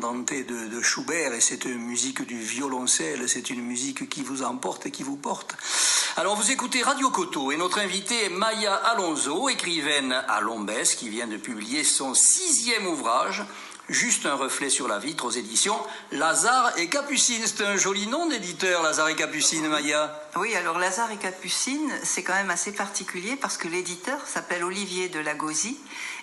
andante de Schubert et cette musique du violoncelle, c'est une musique qui vous emporte et qui vous porte. Alors vous écoutez Radio Coteau et notre invitée est Maya Alonso, écrivaine à Lombès, qui vient de publier son 6e ouvrage, Juste un reflet sur la vitre, aux éditions Lazare et Capucine. C'est un joli nom d'éditeur, Lazare et Capucine, Maya. Oui, alors Lazare et Capucine, c'est quand même assez particulier parce que l'éditeur s'appelle Olivier de Lagauzy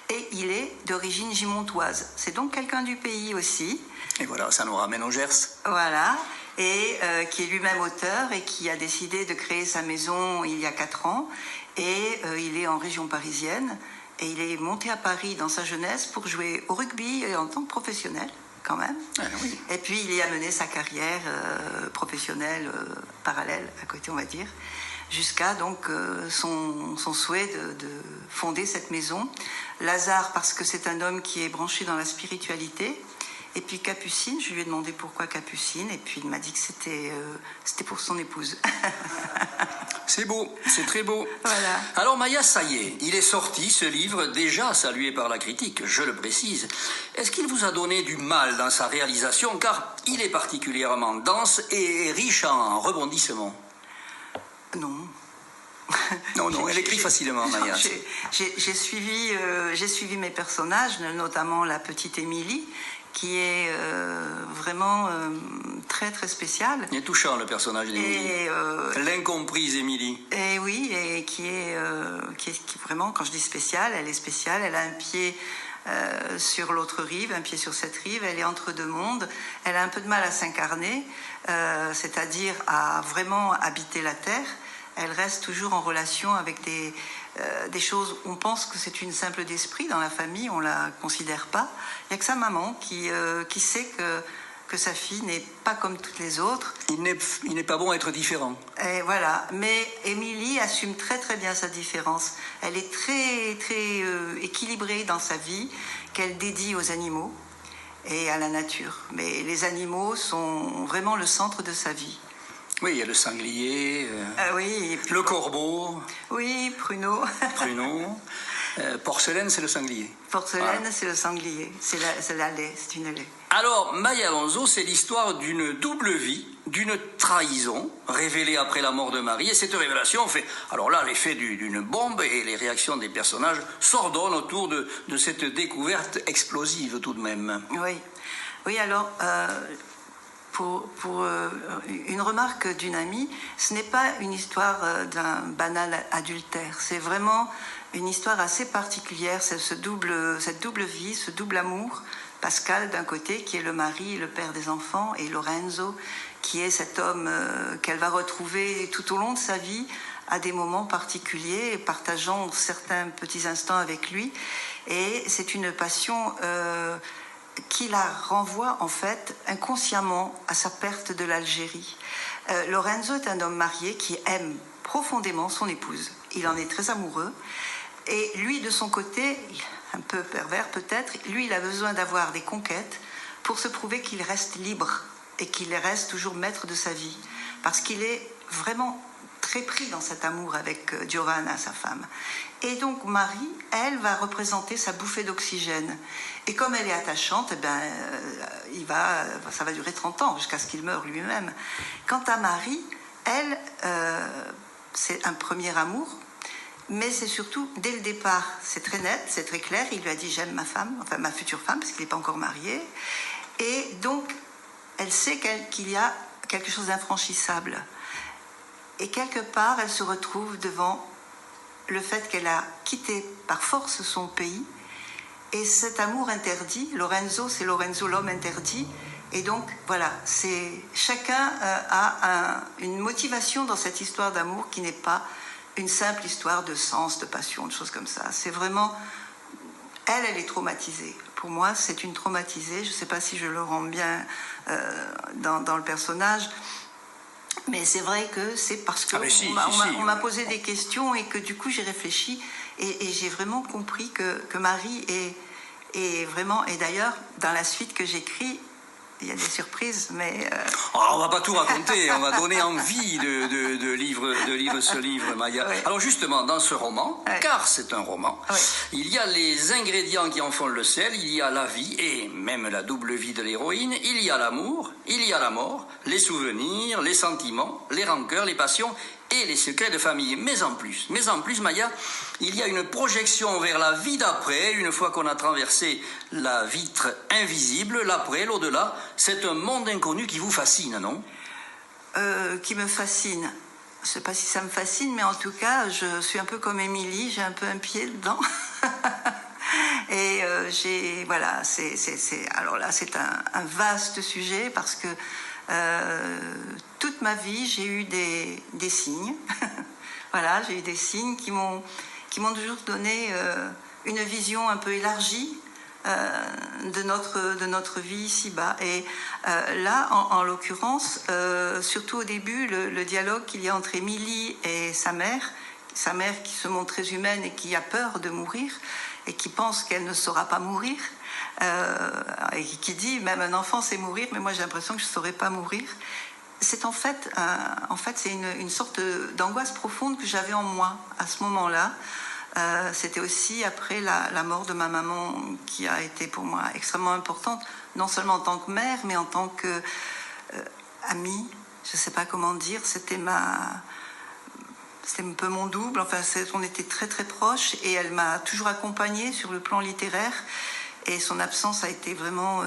et il est d'origine gimontoise. C'est donc quelqu'un du pays aussi. Et voilà, ça nous ramène au Gers. Voilà, et qui est lui-même auteur et qui a décidé de créer sa maison il y a 4 ans. Et il est en région parisienne. Et il est monté à Paris dans sa jeunesse pour jouer au rugby en tant que professionnel, quand même. Ah, oui. Et puis, il y a mené sa carrière professionnelle parallèle, à côté, on va dire, jusqu'à donc son souhait de fonder cette maison. Lazare, parce que c'est un homme qui est branché dans la spiritualité. Et puis Capucine, je lui ai demandé pourquoi Capucine, et puis il m'a dit que c'était pour son épouse. C'est beau, c'est très beau. Voilà. Alors Maya, ça y est, il est sorti ce livre, déjà salué par la critique, je le précise. Est-ce qu'il vous a donné du mal dans sa réalisation, car il est particulièrement dense et riche en rebondissements? Non. Non, elle écrit facilement, Maya. J'ai suivi mes personnages, notamment la petite Émilie, qui est vraiment très très spéciale. Il est touchant, le personnage d'Émilie. L'incomprise Émilie. Et oui, et qui est vraiment, quand je dis spéciale, elle est spéciale. Elle a un pied sur l'autre rive, un pied sur cette rive. Elle est entre deux mondes. Elle a un peu de mal à s'incarner, c'est-à-dire à vraiment habiter la terre. Elle reste toujours en relation avec des choses, on pense que c'est une simple d'esprit dans la famille, on ne la considère pas. Il n'y a que sa maman qui sait que sa fille n'est pas comme toutes les autres. Il n'est pas bon à être différent. Et voilà, mais Émilie assume très très bien sa différence. Elle est très très équilibrée dans sa vie, qu'elle dédie aux animaux et à la nature. Mais les animaux sont vraiment le centre de sa vie. Oui, il y a le sanglier, oui, le corbeau. Oui, pruneau. Porcelaine, c'est le sanglier. Porcelaine, voilà. C'est le sanglier. C'est la lait, c'est une lait. Alors, Maya Alonso, c'est l'histoire d'une double vie, d'une trahison, révélée après la mort de Marie. Et cette révélation fait, alors là, l'effet d'une bombe et les réactions des personnages s'ordonnent autour de cette découverte explosive tout de même. Oui, alors... Pour une remarque d'une amie, ce n'est pas une histoire d'un banal adultère, c'est vraiment une histoire assez particulière, cette double vie, ce double amour. Pascal d'un côté, qui est le mari, le père des enfants, et Lorenzo, qui est cet homme qu'elle va retrouver tout au long de sa vie, à des moments particuliers, partageant certains petits instants avec lui. Et c'est une passion... qui la renvoie en fait inconsciemment à sa perte de l'Algérie. Lorenzo est un homme marié qui aime profondément son épouse. Il en est très amoureux. Et lui, de son côté, un peu pervers peut-être, lui, il a besoin d'avoir des conquêtes pour se prouver qu'il reste libre et qu'il reste toujours maître de sa vie. Parce qu'il est vraiment très pris dans cet amour avec Giovanna, sa femme. Et donc Marie, elle, va représenter sa bouffée d'oxygène. Et comme elle est attachante, ça va durer 30 ans, jusqu'à ce qu'il meure lui-même. Quant à Marie, elle, c'est un premier amour, mais c'est surtout, dès le départ, c'est très net, c'est très clair, il lui a dit « j'aime ma femme », enfin ma future femme, parce qu'il n'est pas encore marié. Et donc, elle sait qu'il y a quelque chose d'infranchissable. Et quelque part, elle se retrouve devant le fait qu'elle a quitté par force son pays. Et cet amour interdit, Lorenzo, c'est Lorenzo l'homme interdit. Et donc, voilà, chacun a une motivation dans cette histoire d'amour qui n'est pas une simple histoire de sens, de passion, de choses comme ça. C'est vraiment... Elle est traumatisée. Pour moi, c'est une traumatisée. Je ne sais pas si je le rends bien dans le personnage. Mais c'est vrai que c'est parce qu'on m'a posé des questions et que du coup j'ai réfléchi et j'ai vraiment compris que Marie est vraiment, et d'ailleurs dans la suite que j'écris, il y a des surprises, mais... On va pas tout raconter, on va donner envie de lire ce livre, Maya. Oui. Alors justement, dans ce roman, Oui. car c'est un roman, Oui. il y a les ingrédients qui en font le sel, il y a la vie et même la double vie de l'héroïne, il y a l'amour, il y a la mort, les souvenirs, les sentiments, les rancœurs, les passions et les secrets de famille. Mais en plus, Maya, il y a une projection vers la vie d'après, une fois qu'on a traversé la vitre invisible, l'après, l'au-delà. C'est un monde inconnu qui vous fascine, non? Qui me fascine. Je ne sais pas si ça me fascine, mais en tout cas, je suis un peu comme Émilie, j'ai un peu un pied dedans. Et voilà, alors là, c'est un vaste sujet parce que toute ma vie, j'ai eu des signes. Voilà, j'ai eu des signes qui m'ont toujours donné une vision un peu élargie de notre vie ici-bas. Et là, en l'occurrence, surtout au début, le dialogue qu'il y a entre Émilie et sa mère qui se montre très humaine et qui a peur de mourir et qui pense qu'elle ne saura pas mourir, et qui dit même un enfant sait mourir, mais moi j'ai l'impression que je ne saurais pas mourir. C'est en fait c'est une sorte d'angoisse profonde que j'avais en moi à ce moment-là. C'était aussi après la mort de ma maman qui a été pour moi extrêmement importante, non seulement en tant que mère, mais en tant que amie. Je ne sais pas comment dire, c'était un peu mon double. Enfin, on était très très proches et elle m'a toujours accompagnée sur le plan littéraire. Et son absence a été vraiment